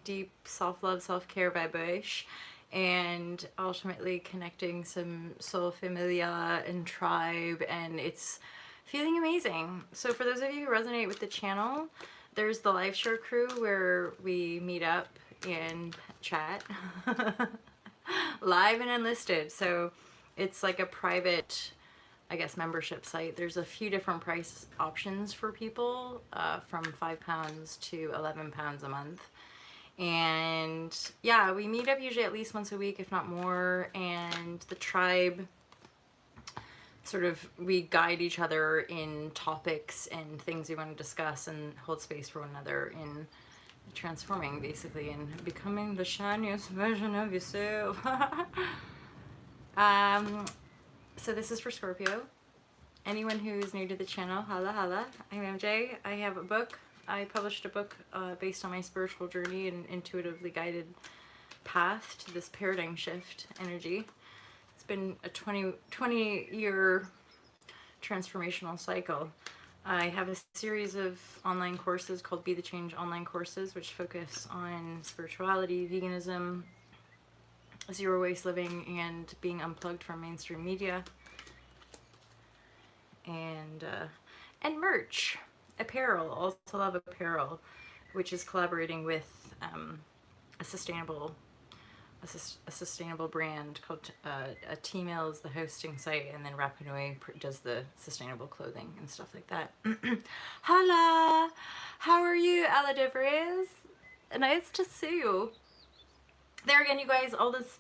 deep self-love, self-care vibrashe, and ultimately connecting some soul familia and tribe, and it's feeling amazing. So for those of you who resonate with the channel, there's the live share crew where we meet up and chat live and unlisted. So it's like a private, I guess, membership site. There's a few different price options for people, from £5 to £11 a month. And yeah, we meet up usually at least once a week, if not more. And the tribe sort of, we guide each other in topics and things we want to discuss and hold space for one another in transforming, basically, and becoming the shiniest version of yourself. So this is for Scorpio. Anyone who is new to the channel, holla holla. I'm MJ. I have a book. I published a book based on my spiritual journey and intuitively guided path to this paradigm shift energy. It's been a 20-year transformational cycle. I have a series of online courses called Be the Change online courses, which focus on spirituality, veganism, zero waste living, and being unplugged from mainstream media. And merch, apparel. Also love apparel, which is collaborating with a sustainable brand called T-Mail is the hosting site, and then Rapanui does the sustainable clothing and stuff like that. Hola! How are you, Ala Devries? Nice to see you. There again, you guys, all this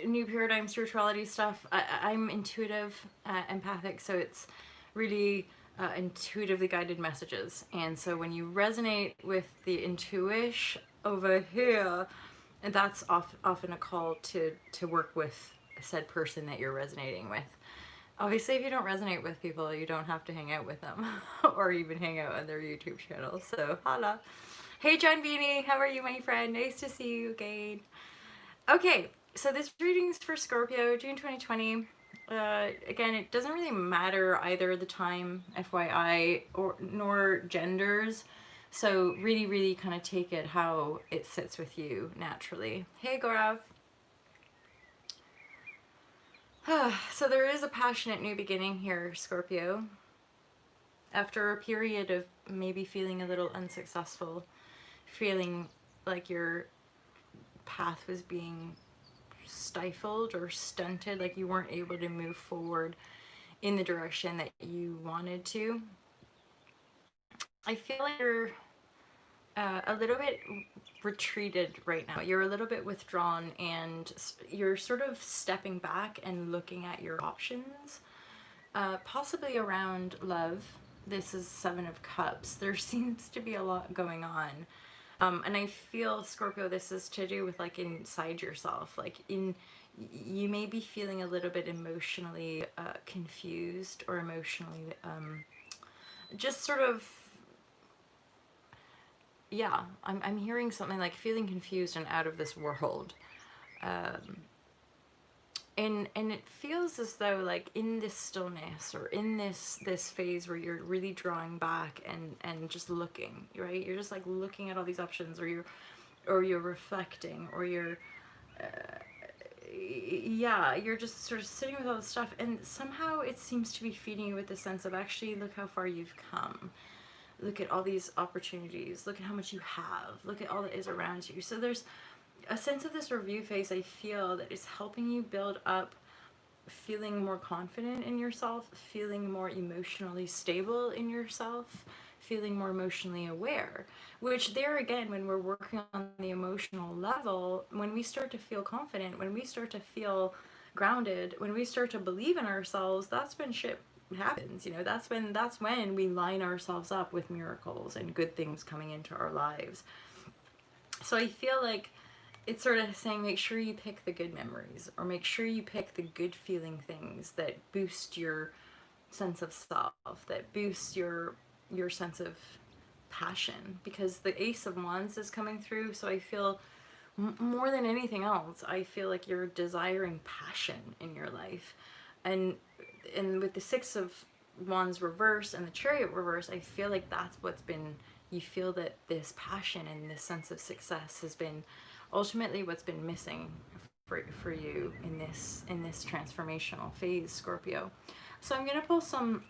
new paradigm spirituality stuff. I'm intuitive, empathic, so it's really intuitively guided messages. And so when you resonate with the intuition over here, and that's often a call to work with said person that you're resonating with. Obviously, if you don't resonate with people, you don't have to hang out with them or even hang out on their YouTube channel. So, holla. Hey, John Beanie, how are you, my friend? Nice to see you again. Okay, so this reading is for Scorpio, June 2020. Again, it doesn't really matter either the time, FYI, nor genders. So really kind of take it how it sits with you naturally. Hey, Gaurav. So there is a passionate new beginning here, Scorpio. After a period of maybe feeling a little unsuccessful, feeling like your path was being stifled or stunted, like you weren't able to move forward in the direction that you wanted to. I feel like you're a little bit retreated right now. You're a little bit withdrawn, and you're sort of stepping back and looking at your options, possibly around love. This is Seven of Cups. There seems to be a lot going on. And I feel, Scorpio, this is to do with like inside yourself, like you may be feeling a little bit emotionally confused, or emotionally just sort of, yeah, I'm hearing something like feeling confused and out of this world. And it feels as though, like, in this stillness, or in this phase where you're really drawing back and just looking, right? You're just like looking at all these options, or you're reflecting, or you're yeah, you're just sort of sitting with all this stuff, and somehow it seems to be feeding you with the sense of, actually, look how far you've come. Look at all these opportunities. Look at how much you have. Look at all that is around you. So there's a sense of this review phase, I feel, that is helping you build up feeling more confident in yourself, feeling more emotionally stable in yourself, feeling more emotionally aware. Which, there again, when we're working on the emotional level, when we start to feel confident, when we start to feel grounded, when we start to believe in ourselves, that's when shit happens. You know, that's when we line ourselves up with miracles and good things coming into our lives. So I feel like it's sort of saying, make sure you pick the good memories, or make sure you pick the good feeling things that boost your sense of self, that boost your sense of passion, because the Ace of Wands is coming through. So I feel more than anything else, I feel like you're desiring passion in your life. And with the Six of Wands reverse and the Chariot reverse, I feel like that's what's been you feel that this passion and this sense of success has been ultimately what's been missing for you in this transformational phase, Scorpio. So I'm going to pull some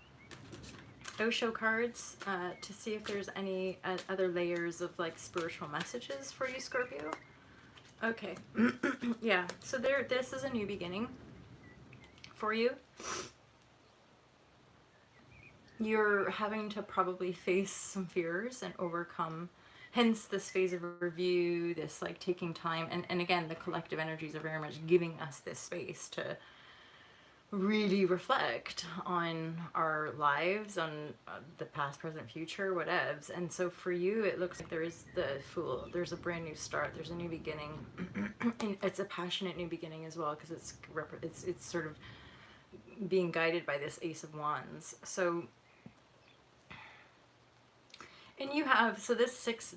Osho cards to see if there's any other layers of like spiritual messages for you, Scorpio. Okay. Yeah, so this is a new beginning for you. You're having to probably face some fears and overcome, hence this phase of review, this like taking time, and again, the collective energies are very much giving us this space to really reflect on our lives, on the past, present, future, whatevs. And so for you, it looks like there is the Fool. There's a brand new start. There's a new beginning. And it's a passionate new beginning as well, because it's sort of being guided by this Ace of Wands. So, and you have, so this six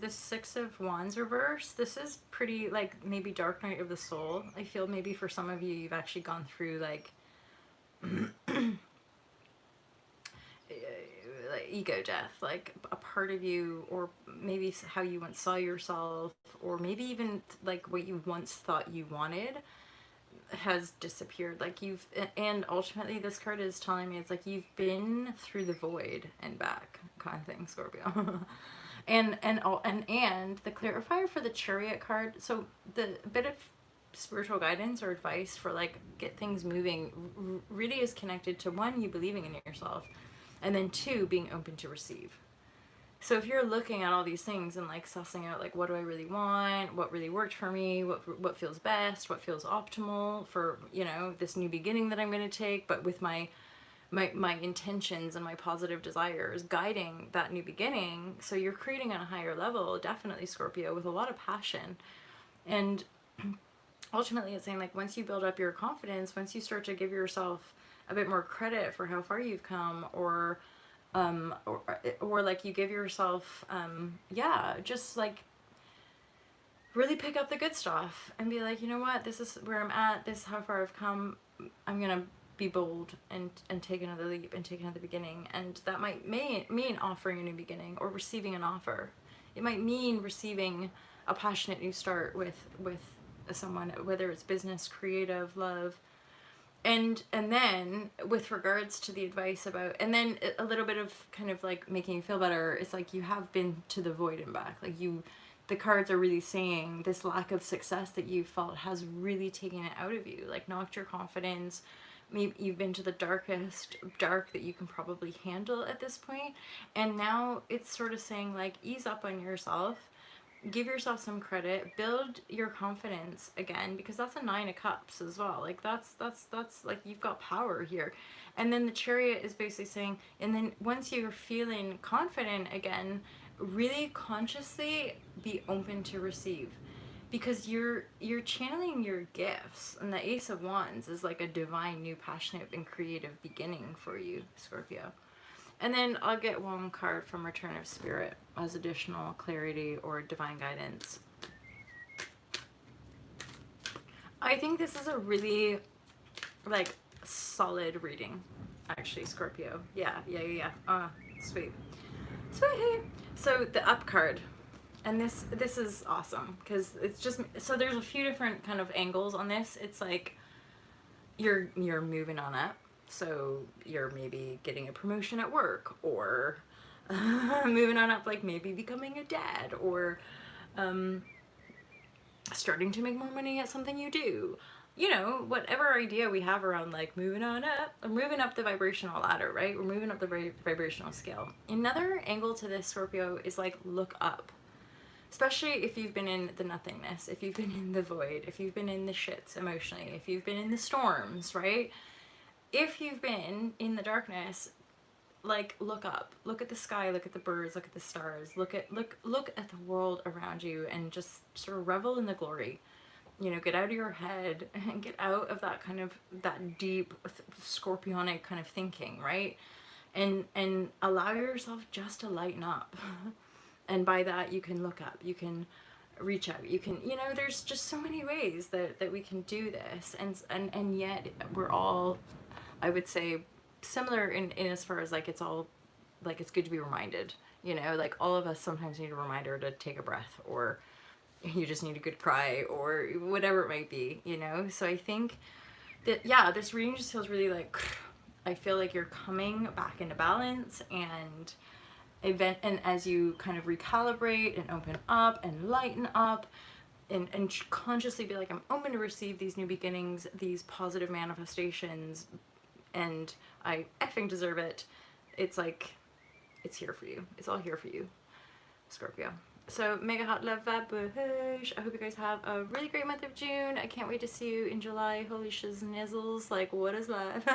of Wands reverse, this is pretty like maybe dark night of the soul. I feel maybe for some of you, you've actually gone through like ego death, like a part of you, or maybe how you once saw yourself, or maybe even like what you once thought you wanted has disappeared. Like and ultimately this card is telling me it's like you've been through the void and back kind of thing, Scorpio. and the clarifier for the Chariot card, so the bit of spiritual guidance or advice for like get things moving really is connected to one, you believing in yourself, and then two, being open to receive. So if you're looking at all these things and like sussing out like what do I really want, what really worked for me, what feels best, what feels optimal for, you know, this new beginning that I'm going to take, but with my intentions and my positive desires guiding that new beginning, so you're creating on a higher level, definitely, Scorpio, with a lot of passion. And ultimately it's saying like once you build up your confidence, once you start to give yourself a bit more credit for how far you've come, or like you give yourself just like really pick up the good stuff and be like, you know what, this is where I'm at, this is how far I've come, I'm gonna be bold and take another leap and take another beginning. And that might mean offering a new beginning or receiving an offer. It might mean receiving a passionate new start with someone, whether it's business, creative, love. And then with regards to the advice about, and then a little bit of kind of like making you feel better, it's like you have been to the void and back. Like the cards are really saying this lack of success that you felt has really taken it out of you, like knocked your confidence. Maybe you've been to the darkest dark that you can probably handle at this point. And now it's sort of saying like, ease up on yourself. Give yourself some credit, build your confidence again, because that's a 9 of Cups as well. Like that's like you've got power here. And then the Chariot is basically saying, and then once you're feeling confident again, really consciously be open to receive, because you're channeling your gifts. And the Ace of Wands is like a divine, new, passionate, and creative beginning for you, Scorpio. And then I'll get one card from Return of Spirit as additional clarity or divine guidance. I think this is a really like solid reading, actually, Scorpio. Yeah. Sweet. So the Up card, and this is awesome because it's just, so there's a few different kind of angles on this. It's like you're moving on up. So you're maybe getting a promotion at work, or moving on up, like maybe becoming a dad, or starting to make more money at something you do. You know, whatever idea we have around like moving on up, or moving up the vibrational ladder, right? We're moving up the vibrational scale. Another angle to this, Scorpio, is like look up. Especially if you've been in the nothingness, if you've been in the void, if you've been in the shits emotionally, if you've been in the storms, right? If you've been in the darkness, like look up, look at the sky, look at the birds, look at the stars, look at the world around you, and just sort of revel in the glory. You know, get out of your head and get out of that kind of that deep scorpionic kind of thinking, right? And allow yourself just to lighten up. And by that you can look up, you can reach out, you can, you know, there's just so many ways that we can do this, and yet we're all, I would say, similar in as far as like it's all like it's good to be reminded, you know, like all of us sometimes need a reminder to take a breath, or you just need a good cry, or whatever it might be, you know. So I think that, yeah, this reading just feels really like, I feel like you're coming back into balance, and and as you kind of recalibrate and open up and lighten up, and consciously be like, I'm open to receive these new beginnings, these positive manifestations, and I effing deserve it. It's like, it's here for you. It's all here for you, Scorpio. So mega hot love vibrashe. I hope you guys have a really great month of June. I can't wait to see you in July. Holy shizznizzles, like what is life?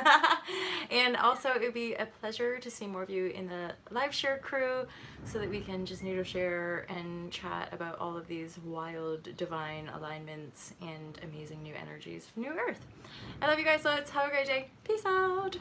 And also it would be a pleasure to see more of you in the live share crew, so that we can just noodle share and chat about all of these wild divine alignments and amazing new energies from New Earth. I love you guys loads. Have a great day. Peace out.